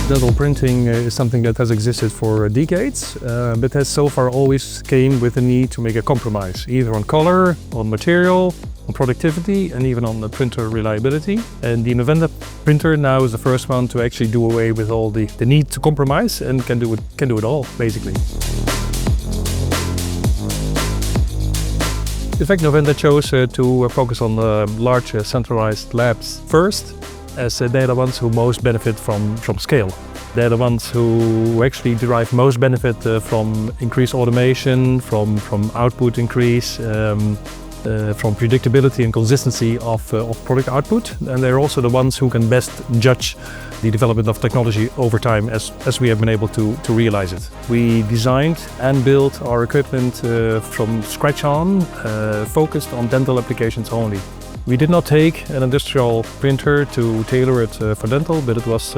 Dental printing is something that has existed for decades, but has so far always came with the need to make a compromise, either on color, on material, on productivity, and even on the printer reliability. And the Novenda printer now is the first one to actually do away with all the need to compromise and can do it all, basically. In fact, Novenda chose to focus on large centralized labs first, as they're the ones who most benefit from scale. They're the ones who actually derive most benefit from increased automation, from output increase, from predictability and consistency of product output. And they're also the ones who can best judge the development of technology over time as we have been able to realize it. We designed and built our equipment from scratch on, focused on dental applications only. We did not take an industrial printer to tailor it for dental, but it was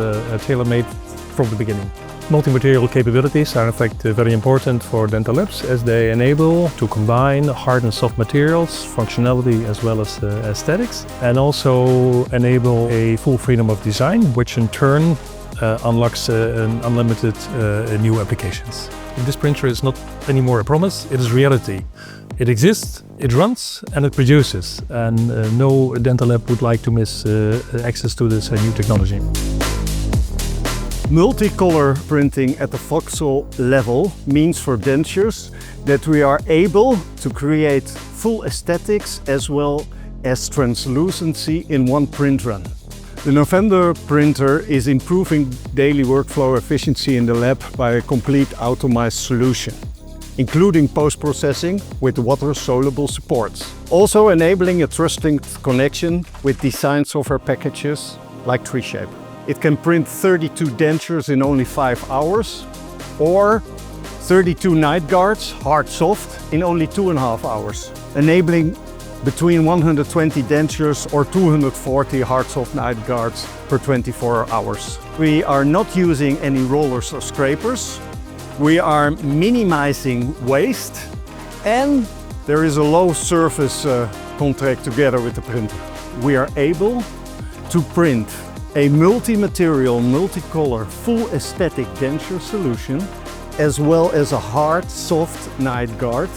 tailor-made from the beginning. Multi-material capabilities are in fact very important for dental labs, as they enable to combine hard and soft materials, functionality as well as aesthetics, and also enable a full freedom of design, which in turn unlocks an unlimited new applications. This printer is not anymore a promise, it is reality. It exists, it runs, and it produces, and no dental lab would like to miss access to this new technology. Multicolor printing at the voxel level means for dentures that we are able to create full aesthetics as well as translucency in one print run. The Novenda printer is improving daily workflow efficiency in the lab by a complete automized solution, including post-processing with water-soluble supports. Also enabling a trusted connection with design software packages like 3Shape. It can print 32 dentures in only 5 hours, or 32 night guards, hard-soft, in only 2.5 hours, enabling between 120 dentures or 240 hard-soft night guards per 24 hours. We are not using any rollers or scrapers. We are minimizing waste, and there is a low surface contract together with the printer. We are able to print a multi-material, multicolor, full aesthetic denture solution, as well as a hard, soft night guard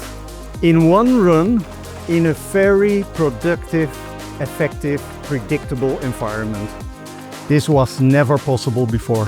in one run in a very productive, effective, predictable environment. This was never possible before.